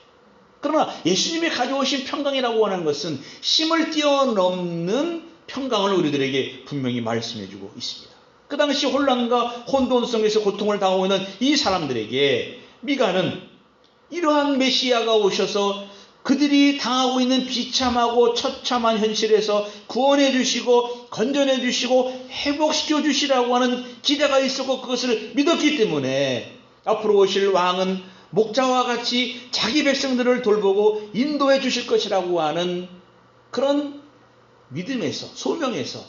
그러나 예수님이 가져오신 평강이라고 하는 것은 힘을 뛰어넘는 평강을 우리들에게 분명히 말씀해주고 있습니다. 그 당시 혼란과 혼돈성에서 고통을 당하고 있는 이 사람들에게 미가는 이러한 메시아가 오셔서 그들이 당하고 있는 비참하고 처참한 현실에서 구원해 주시고 건져내 주시고 회복시켜 주시라고 하는 기대가 있었고 그것을 믿었기 때문에 앞으로 오실 왕은 목자와 같이 자기 백성들을 돌보고 인도해 주실 것이라고 하는 그런 믿음에서, 소명에서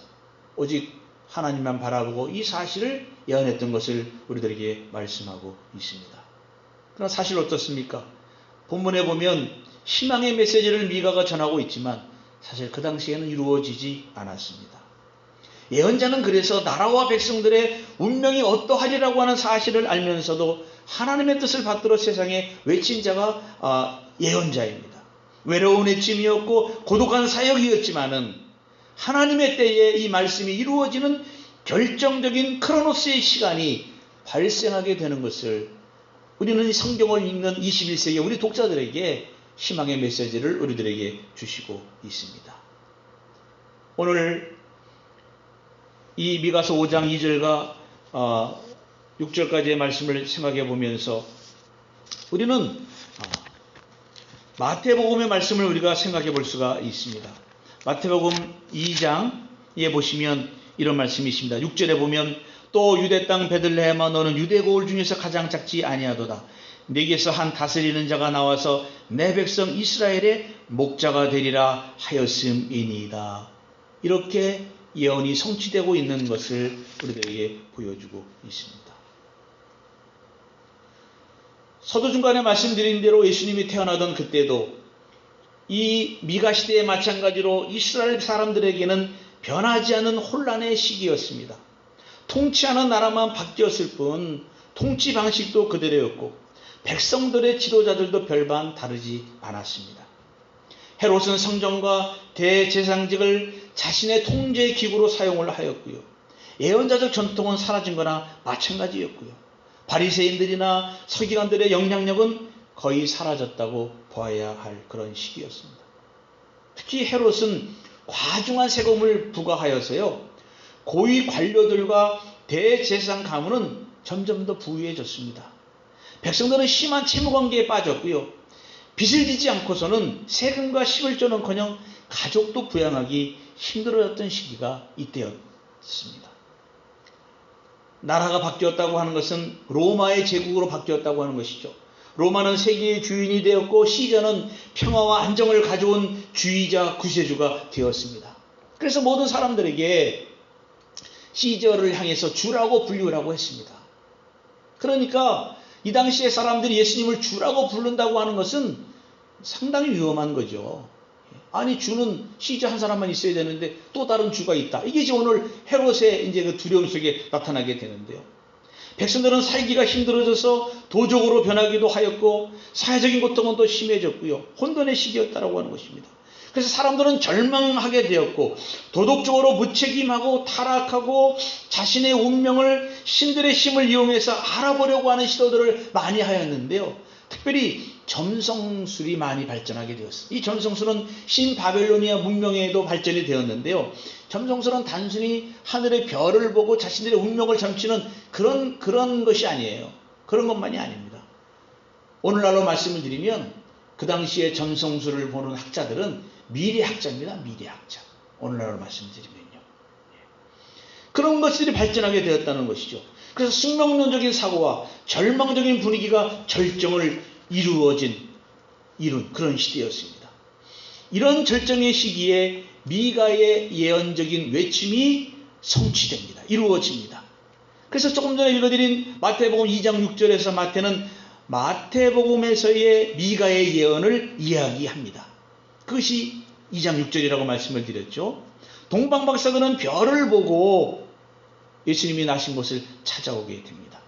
오직 하나님만 바라보고 이 사실을 예언했던 것을 우리들에게 말씀하고 있습니다. 그러나 사실 어떻습니까? 본문에 보면 희망의 메시지를 미가가 전하고 있지만 사실 그 당시에는 이루어지지 않았습니다. 예언자는 그래서 나라와 백성들의 운명이 어떠하리라고 하는 사실을 알면서도 하나님의 뜻을 받들어 세상에 외친 자가 예언자입니다. 외로운 외침이었고 고독한 사역이었지만은 하나님의 때에 이 말씀이 이루어지는 결정적인 크로노스의 시간이 발생하게 되는 것을 우리는 이 성경을 읽는 21세기 우리 독자들에게 희망의 메시지를 우리들에게 주시고 있습니다. 오늘 이 미가서 5장 2절과 6절까지의 말씀을 생각해 보면서 우리는 마태복음의 말씀을 우리가 생각해 볼 수가 있습니다. 마태복음 2장에 보시면 이런 말씀이 있습니다. 6절에 보면 또 유대 땅 베들레헴아 너는 유대 고을 중에서 가장 작지 아니하도다. 네게서 한 다스리는 자가 나와서 내 백성 이스라엘의 목자가 되리라 하였음이니이다. 이렇게 예언이 성취되고 있는 것을 우리들에게 보여주고 있습니다. 서두중간에 말씀드린 대로 예수님이 태어나던 그때도 이 미가 시대에 마찬가지로 이스라엘 사람들에게는 변하지 않는 혼란의 시기였습니다. 통치하는 나라만 바뀌었을 뿐 통치 방식도 그대로였고 백성들의 지도자들도 별반 다르지 않았습니다. 헤롯은 성전과 대제사장직을 자신의 통제 기구로 사용을 하였고요. 예언자적 전통은 사라진 거나 마찬가지였고요. 바리새인들이나 서기관들의 영향력은 거의 사라졌다고 보아야 할 그런 시기였습니다. 특히 헤롯은 과중한 세금을 부과하여서요. 고위 관료들과 대제사장 가문은 점점 더 부유해졌습니다. 백성들은 심한 채무관계에 빠졌고요. 빚을 지지 않고서는 세금과 11조는커녕 가족도 부양하기 힘들어졌던 시기가 이때였습니다. 나라가 바뀌었다고 하는 것은 로마의 제국으로 바뀌었다고 하는 것이죠. 로마는 세계의 주인이 되었고 시저는 평화와 안정을 가져온 주의자 구세주가 되었습니다. 그래서 모든 사람들에게 시저를 향해서 주라고 불리우라고 했습니다. 그러니까 이 당시에 사람들이 예수님을 주라고 부른다고 하는 것은 상당히 위험한 거죠. 아니 주는 시저 한 사람만 있어야 되는데 또 다른 주가 있다. 이게 이제 오늘 헤롯의 이제 그 두려움 속에 나타나게 되는데요. 백성들은 살기가 힘들어져서 도적으로 변하기도 하였고 사회적인 고통은 더 심해졌고요. 혼돈의 시기였다라고 하는 것입니다. 그래서 사람들은 절망하게 되었고 도덕적으로 무책임하고 타락하고 자신의 운명을 신들의 힘을 이용해서 알아보려고 하는 시도들을 많이 하였는데요. 특별히 점성술이 많이 발전하게 되었습니다. 이 점성술은 신바벨로니아 문명에도 발전이 되었는데요. 점성술은 단순히 하늘의 별을 보고 자신들의 운명을 점치는 그런 것이 아니에요. 그런 것만이 아닙니다. 오늘날로 말씀을 드리면 그 당시에 점성술을 보는 학자들은 미래학자입니다. 미래학자. 오늘날로 말씀드리면요. 그런 것들이 발전하게 되었다는 것이죠. 그래서 숙명론적인 사고와 절망적인 분위기가 절정을 이룬 그런 시대였습니다. 이런 절정의 시기에 미가의 예언적인 외침이 성취됩니다. 이루어집니다. 그래서 조금 전에 읽어드린 마태복음 2장 6절에서 마태는 마태복음에서의 미가의 예언을 이야기합니다. 그것이 2장 6절이라고 말씀을 드렸죠. 동방박사들은 별을 보고 예수님이 나신 곳을 찾아오게 됩니다.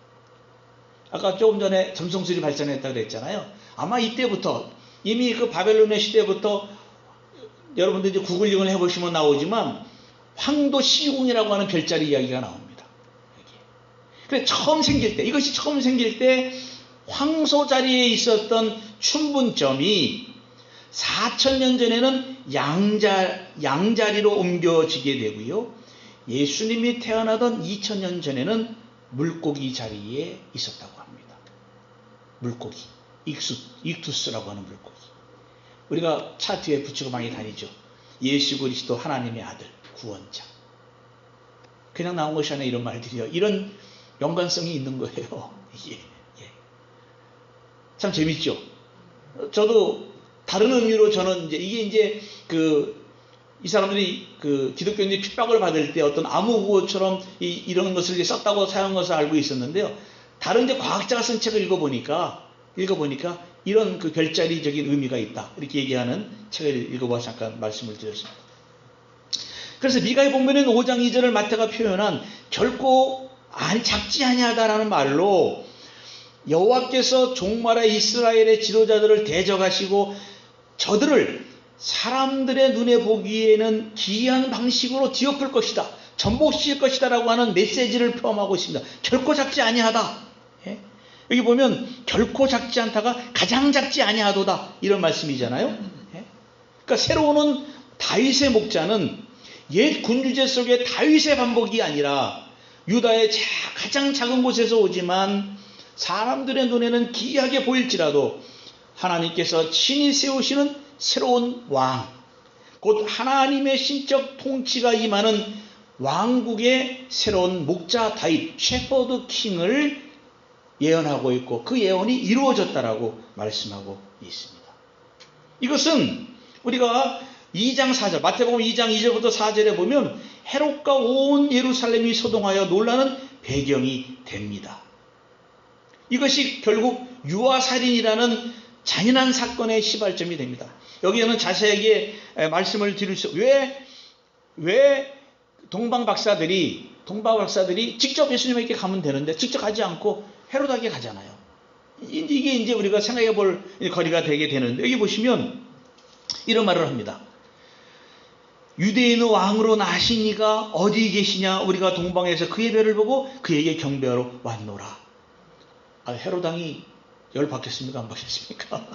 아까 조금 전에 점성술이 발전했다고 그랬잖아요. 아마 이때부터 이미 그 바벨론의 시대부터 여러분들 이제 구글링을 해보시면 나오지만 황도 시공이라고 하는 별자리 이야기가 나옵니다. 그래 이것이 처음 생길 때 황소 자리에 있었던 춘분점이 4000년 전에는 양자리로 옮겨지게 되고요. 예수님이 태어나던 2000년 전에는 물고기 자리에 있었다고 합니다. 물고기, 익투스라고 하는 물고기. 우리가 차 뒤에 붙이고 많이 다니죠. 예수 그리스도 하나님의 아들, 구원자. 그냥 나온 것이 아니라 이런 말들이요. 이런 연관성이 있는 거예요. 예. 참 재밌죠. 저도 다른 의미로 저는 이게 이 사람들이 기독교인들이 핍박을 받을 때 어떤 암호구어처럼 이런 것을 이제 썼다고 사용한 것을 알고 있었는데요. 다른 이제 과학자가 쓴 책을 읽어보니까 이런 그 별자리적인 의미가 있다. 이렇게 얘기하는 책을 읽어봐서 잠깐 말씀을 드렸습니다. 그래서 미가의 본문에는 5장 2절을 마태가 표현한 결코 작지 아니하다라는 말로 여호와께서 종말의 이스라엘의 지도자들을 대적하시고 저들을 사람들의 눈에 보기에는 기이한 방식으로 뒤엎을 것이다. 전복시킬 것이다 라고 하는 메시지를 포함하고 있습니다. 결코 작지 아니하다. 예? 여기 보면 결코 작지 않다가 가장 작지 아니하도다. 이런 말씀이잖아요. 예? 그러니까 새로 오는 다윗의 목자는 옛 군주제 속의 다윗의 반복이 아니라 유다의 가장 작은 곳에서 오지만 사람들의 눈에는 기이하게 보일지라도 하나님께서 친히 세우시는 새로운 왕, 곧 하나님의 신적 통치가 임하는 왕국의 새로운 목자 다윗, 셰퍼드 킹을 예언하고 있고 그 예언이 이루어졌다라고 말씀하고 있습니다. 이것은 우리가 2장 4절, 마태복음 2장 2절부터 4절에 보면 헤롯과 온 예루살렘이 소동하여 놀라는 배경이 됩니다. 이것이 결국 유아살인이라는 잔인한 사건의 시발점이 됩니다. 여기에는 자세하게 말씀을 드릴 수, 왜 동방 박사들이 직접 예수님에게 가면 되는데 직접 가지 않고 헤롯에게 가잖아요. 이게 이제 우리가 생각해 볼 거리가 되게 되는데, 여기 보시면 이런 말을 합니다. 유대인의 왕으로 나신 이가 어디 계시냐? 우리가 동방에서 그의 별을 보고 그에게 경배하러 왔노라. 헤롯 왕이 열 받겠습니까? 안 받겠습니까?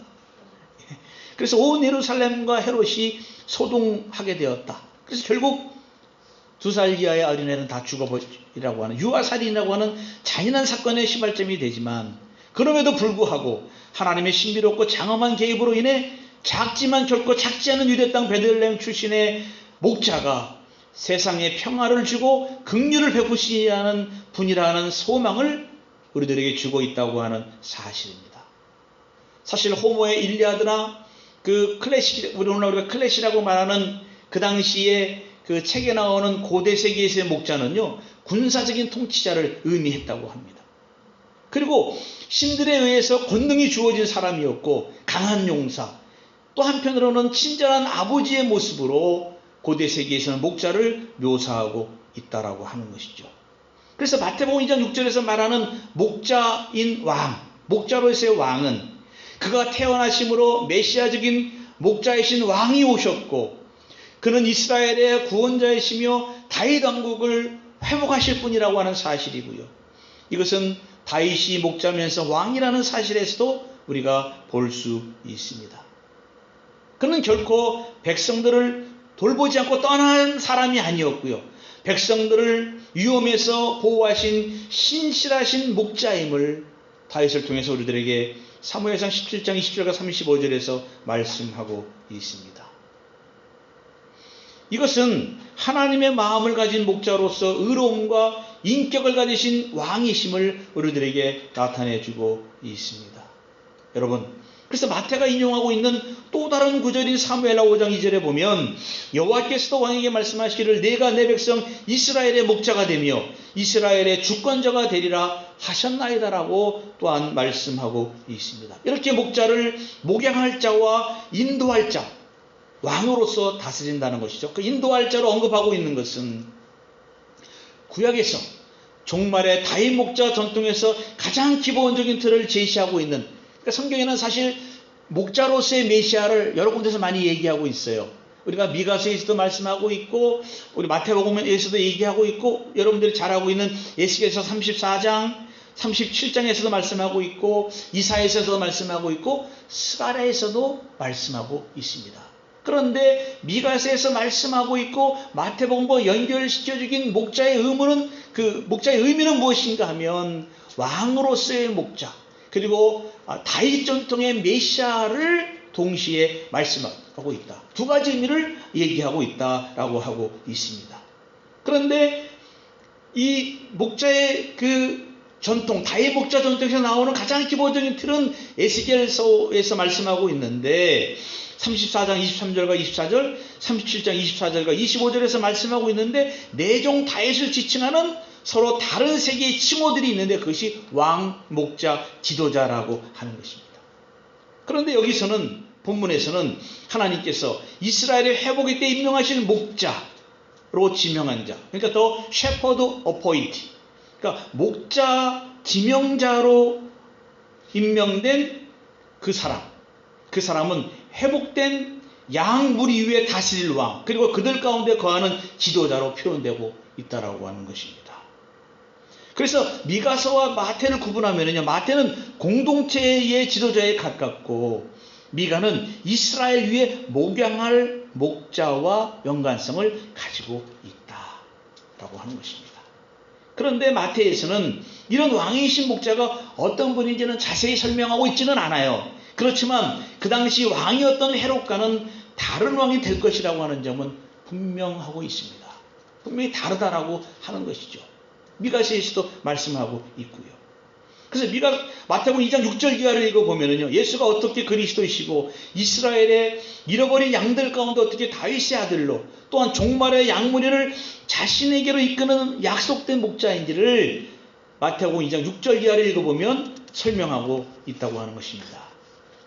그래서 온 예루살렘과 헤롯이 소동하게 되었다. 그래서 결국 2살 이하의 어린애는 다 죽어버리라고 하는, 유아살인이라고 하는 잔인한 사건의 시발점이 되지만, 그럼에도 불구하고 하나님의 신비롭고 장엄한 개입으로 인해 작지만 결코 작지 않은 유대 땅 베들레헴 출신의 목자가 세상에 평화를 주고 긍휼을 베푸시라는 분이라는 소망을 우리들에게 주고 있다고 하는 사실입니다. 사실 호모의 일리아드나 그 클래식, 우리가 클래시라고 말하는 그 당시에 그 책에 나오는 고대 세계에서의 목자는요, 군사적인 통치자를 의미했다고 합니다. 그리고 신들에 의해서 권능이 주어진 사람이었고 강한 용사, 또 한편으로는 친절한 아버지의 모습으로 고대 세계에서는 목자를 묘사하고 있다라고 하는 것이죠. 그래서 마태복음 2장 6절에서 말하는 목자인 왕, 목자로서의 왕은 그가 태어나심으로 메시아적인 목자이신 왕이 오셨고, 그는 이스라엘의 구원자이시며 다윗 왕국을 회복하실 분이라고 하는 사실이고요. 이것은 다윗이 목자면서 왕이라는 사실에서도 우리가 볼 수 있습니다. 그는 결코 백성들을 돌보지 않고 떠난 사람이 아니었고요. 백성들을 위험에서 보호하신 신실하신 목자임을 다윗을 통해서 우리들에게 사무엘상 17장 20절과 35절에서 말씀하고 있습니다. 이것은 하나님의 마음을 가진 목자로서 의로움과 인격을 가지신 왕이심을 우리들에게 나타내주고 있습니다. 여러분, 그래서 마태가 인용하고 있는 또 다른 구절인 사무엘하 5장 2절에 보면 여호와께서도 왕에게 말씀하시기를 내가 내 백성 이스라엘의 목자가 되며 이스라엘의 주권자가 되리라 하셨나이다라고 또한 말씀하고 있습니다. 이렇게 목자를 목양할 자와 인도할 자, 왕으로서 다스린다는 것이죠. 그 인도할 자로 언급하고 있는 것은 구약에서 종말의 다윗 목자 전통에서 가장 기본적인 틀을 제시하고 있는, 그러니까 성경에는 사실 목자로서의 메시아를 여러 군데서 많이 얘기하고 있어요. 우리가 미가서에서도 말씀하고 있고 우리 마태복음에서도 얘기하고 있고 여러분들이 잘 알고 있는 에스겔서 34장 37장에서도 말씀하고 있고 이사야에서도 말씀하고 있고 스가랴에서도 말씀하고 있습니다. 그런데 미가서에서 말씀하고 있고 마태복음과 연결시켜주긴 목자의 의무는, 그 목자의 의미는 무엇인가 하면 왕으로서의 목자, 그리고 다윗 전통의 메시아를 동시에 말씀하고 있다. 두 가지 의미를 얘기하고 있다라고 하고 있습니다. 그런데 이 목자의 그 전통, 다윗 목자 전통에서 나오는 가장 기본적인 틀은 에스겔서에서 말씀하고 있는데 34장 23절과 24절, 37장 24절과 25절에서 말씀하고 있는데 내종 다윗을 지칭하는 서로 다른 세계의 칭호들이 있는데 그것이 왕, 목자, 지도자라고 하는 것입니다. 그런데 여기서는 본문에서는 하나님께서 이스라엘의 회복의 때 임명하신 목자로 지명한 자, 그러니까 더 셰퍼드 어포인트, 그러니까 목자 지명자로 임명된 그 사람은 회복된 양 무리 위에 다스릴 왕, 그리고 그들 가운데 거하는 지도자로 표현되고 있다라고 하는 것입니다. 그래서 미가서와 마태를 구분하면요, 마태는 공동체의 지도자에 가깝고 미가는 이스라엘 위에 목양할 목자와 연관성을 가지고 있다라고 하는 것입니다. 그런데 마태에서는 이런 왕이신 목자가 어떤 분인지는 자세히 설명하고 있지는 않아요. 그렇지만 그 당시 왕이었던 헤롯과는 다른 왕이 될 것이라고 하는 점은 분명하고 있습니다. 분명히 다르다라고 하는 것이죠. 미가서에서도 말씀하고 있고요. 그래서 마태복음 2장 6절 이하를 읽어보면요, 예수가 어떻게 그리스도이시고 이스라엘의 잃어버린 양들 가운데 어떻게 다윗의 아들로 또한 종말의 양무리를 자신에게로 이끄는 약속된 목자인지를 마태복음 2장 6절 이하를 읽어보면 설명하고 있다고 하는 것입니다.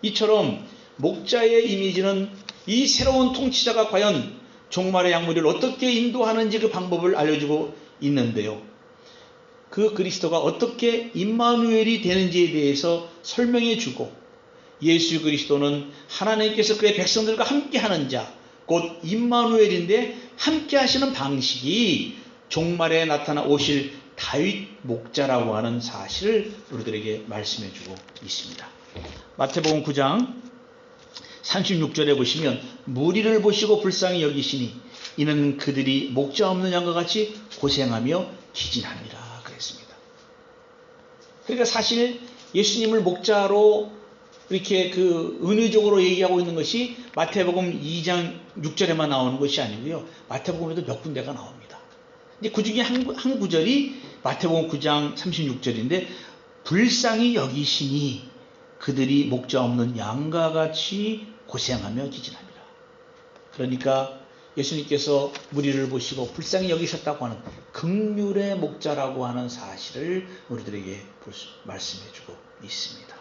이처럼 목자의 이미지는 이 새로운 통치자가 과연 종말의 양무리를 어떻게 인도하는지 그 방법을 알려주고 있는데요. 그 그리스도가 어떻게 임마누엘이 되는지에 대해서 설명해 주고, 예수 그리스도는 하나님께서 그의 백성들과 함께 하는 자, 곧 임마누엘인데 함께 하시는 방식이 종말에 나타나 오실 다윗 목자라고 하는 사실을 우리들에게 말씀해 주고 있습니다. 마태복음 9장 36절에 보시면 무리를 보시고 불쌍히 여기시니 이는 그들이 목자 없는 양과 같이 고생하며 기진합니다. 그랬습니다. 그러니까 사실 예수님을 목자로 이렇게 은유적으로 얘기하고 있는 것이 마태복음 2장 6절에만 나오는 것이 아니고요. 마태복음에도 몇 군데가 나옵니다. 이제 그 중에 한 구절이 마태복음 9장 36절인데 불쌍히 여기시니 그들이 목자 없는 양과 같이 고생하며 기진합니다. 그러니까 예수님께서 무리를 보시고 불쌍히 여기셨다고 하는 긍휼의 목자라고 하는 사실을 우리들에게 말씀해주고 있습니다.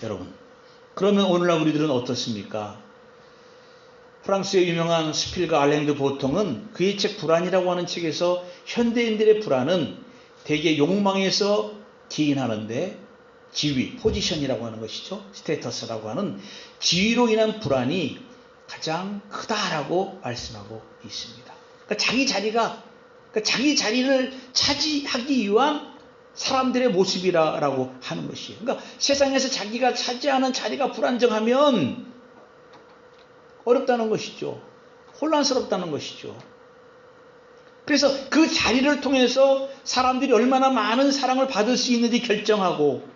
여러분, 그러면 오늘날 우리들은 어떻습니까? 프랑스의 유명한 스필과 알랭드 보통은 그의 책 불안이라고 하는 책에서 현대인들의 불안은 대개 욕망에서 기인하는데 지위, 포지션이라고 하는 것이죠. 스테이터스라고 하는 지위로 인한 불안이 가장 크다라고 말씀하고 있습니다. 그러니까 자기 자리를 차지하기 위한 사람들의 모습이라고 하는 것이에요. 그러니까 세상에서 자기가 차지하는 자리가 불안정하면 어렵다는 것이죠. 혼란스럽다는 것이죠. 그래서 그 자리를 통해서 사람들이 얼마나 많은 사랑을 받을 수 있는지 결정하고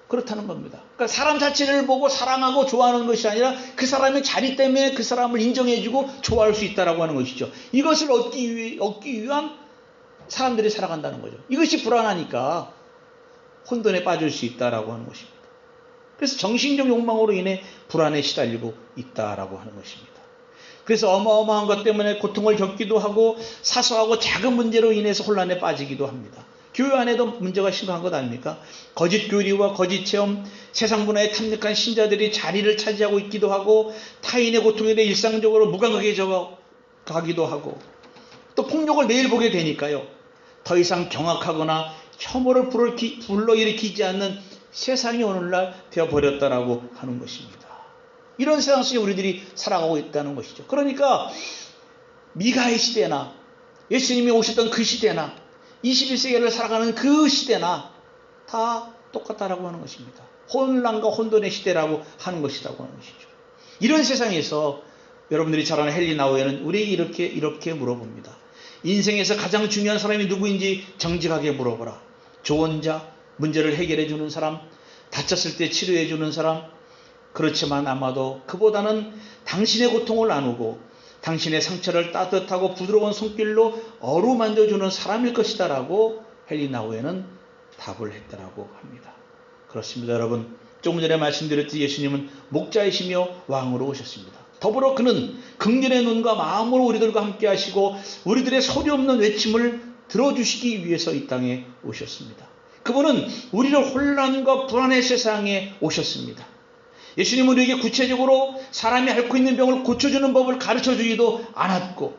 그렇다는 겁니다. 그러니까 사람 자체를 보고 사랑하고 좋아하는 것이 아니라 그 사람의 자리 때문에 그 사람을 인정해주고 좋아할 수 있다는 것이죠. 이것을 얻기 위한 사람들이 살아간다는 거죠. 이것이 불안하니까 혼돈에 빠질 수 있다라고 하는 것입니다. 그래서 정신적 욕망으로 인해 불안에 시달리고 있다라고 하는 것입니다. 그래서 어마어마한 것 때문에 고통을 겪기도 하고 사소하고 작은 문제로 인해서 혼란에 빠지기도 합니다. 교회 안에도 문제가 심각한 것 아닙니까? 거짓 교리와 거짓 체험, 세상 문화에 탐닉한 신자들이 자리를 차지하고 있기도 하고 타인의 고통에 대해 일상적으로 무감각해 가기도 하고 또 폭력을 매일 보게 되니까요. 더 이상 경악하거나 혐오를 불러일으키지 않는 세상이 오늘날 되어버렸다라고 하는 것입니다. 이런 세상 속에 우리들이 살아가고 있다는 것이죠. 그러니까 미가의 시대나 예수님이 오셨던 그 시대나 21세기를 살아가는 그 시대나 다 똑같다라고 하는 것입니다. 혼란과 혼돈의 시대라고 하는 것이라고 하는 것이죠. 이런 세상에서 여러분들이 잘 아는 헨리 나우에는 우리에게 이렇게 물어봅니다. 인생에서 가장 중요한 사람이 누구인지 정직하게 물어보라. 조언자, 문제를 해결해 주는 사람, 다쳤을 때 치료해 주는 사람, 그렇지만 아마도 그보다는 당신의 고통을 나누고 당신의 상처를 따뜻하고 부드러운 손길로 어루만져주는 사람일 것이다 라고 헨리 나우에는 답을 했다라고 합니다. 그렇습니다. 여러분, 조금 전에 말씀드렸듯이 예수님은 목자이시며 왕으로 오셨습니다. 더불어 그는 긍휼의 눈과 마음으로 우리들과 함께 하시고 우리들의 소리 없는 외침을 들어주시기 위해서 이 땅에 오셨습니다. 그분은 우리를 혼란과 불안의 세상에 오셨습니다. 예수님은 우리에게 구체적으로 사람이 앓고 있는 병을 고쳐주는 법을 가르쳐주지도 않았고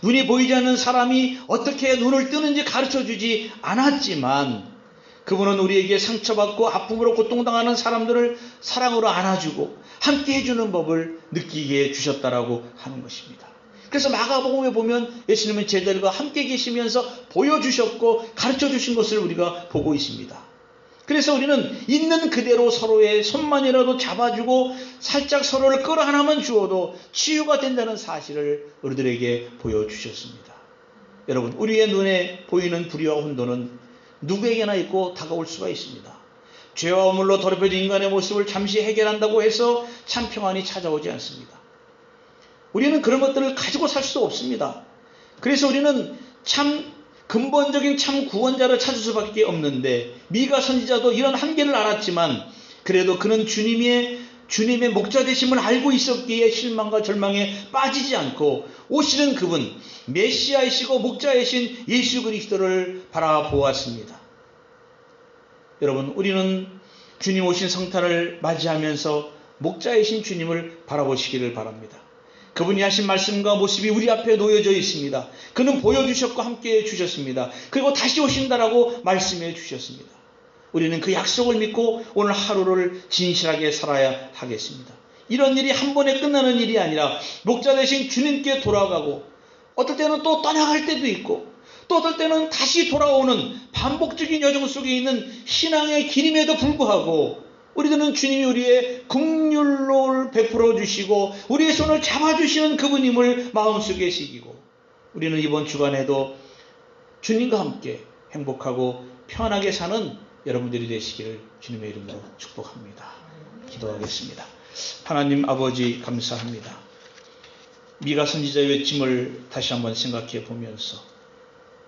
눈이 보이지 않는 사람이 어떻게 눈을 뜨는지 가르쳐주지 않았지만 그분은 우리에게 상처받고 아픔으로 고통당하는 사람들을 사랑으로 안아주고 함께 해주는 법을 느끼게 해주셨다라고 하는 것입니다. 그래서 마가복음에 보면 예수님은 제자들과 함께 계시면서 보여주셨고 가르쳐주신 것을 우리가 보고 있습니다. 그래서 우리는 있는 그대로 서로의 손만이라도 잡아주고 살짝 서로를 끌어안아만 주어도 치유가 된다는 사실을 우리들에게 보여주셨습니다. 여러분, 우리의 눈에 보이는 불의와 혼돈은 누구에게나 있고 다가올 수가 있습니다. 죄와 허물로 더럽혀진 인간의 모습을 잠시 해결한다고 해서 참 평안이 찾아오지 않습니다. 우리는 그런 것들을 가지고 살 수 없습니다. 그래서 우리는 참 근본적인 참 구원자를 찾을 수밖에 없는데, 미가 선지자도 이런 한계를 알았지만 그래도 그는 주님의 목자 되심을 알고 있었기에 실망과 절망에 빠지지 않고 오시는 그분, 메시아이시고 목자이신 예수 그리스도를 바라보았습니다. 여러분, 우리는 주님 오신 성탄을 맞이하면서 목자이신 주님을 바라보시기를 바랍니다. 그분이 하신 말씀과 모습이 우리 앞에 놓여져 있습니다. 그는 보여주셨고 함께해 주셨습니다. 그리고 다시 오신다라고 말씀해 주셨습니다. 우리는 그 약속을 믿고 오늘 하루를 진실하게 살아야 하겠습니다. 이런 일이 한 번에 끝나는 일이 아니라 목자 되신 주님께 돌아가고, 어떨 때는 또 떠나갈 때도 있고, 또 어떨 때는 다시 돌아오는 반복적인 여정 속에 있는 신앙의 길임에도 불구하고 우리들은 주님이 우리의 긍휼을 베풀어 주시고 우리의 손을 잡아주시는 그분임을 마음속에 새기고, 우리는 이번 주간에도 주님과 함께 행복하고 편하게 사는 여러분들이 되시기를 주님의 이름으로 축복합니다. 기도하겠습니다. 하나님 아버지, 감사합니다. 미가 선지자의 외침을 다시 한번 생각해 보면서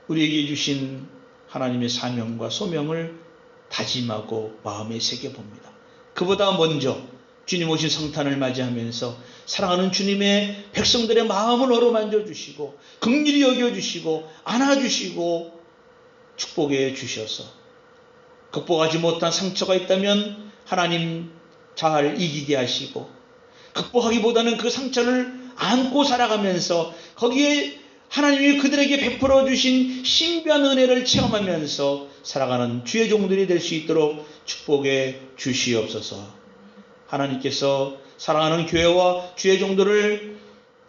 우리에게 주신 하나님의 사명과 소명을 다짐하고 마음에 새겨봅니다. 그보다 먼저 주님 오신 성탄을 맞이하면서 사랑하는 주님의 백성들의 마음을 어루만져 주시고 긍휼히 여겨주시고 안아주시고 축복해 주셔서 극복하지 못한 상처가 있다면 하나님 잘 이기게 하시고, 극복하기보다는 그 상처를 안고 살아가면서 거기에 하나님이 그들에게 베풀어 주신 신비한 은혜를 체험하면서 살아가는 주의 종들이 될 수 있도록 축복해 주시옵소서. 하나님께서 사랑하는 교회와 주의 종들을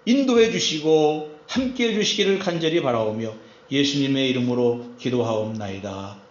인도해 주시고 함께해 주시기를 간절히 바라오며 예수님의 이름으로 기도하옵나이다.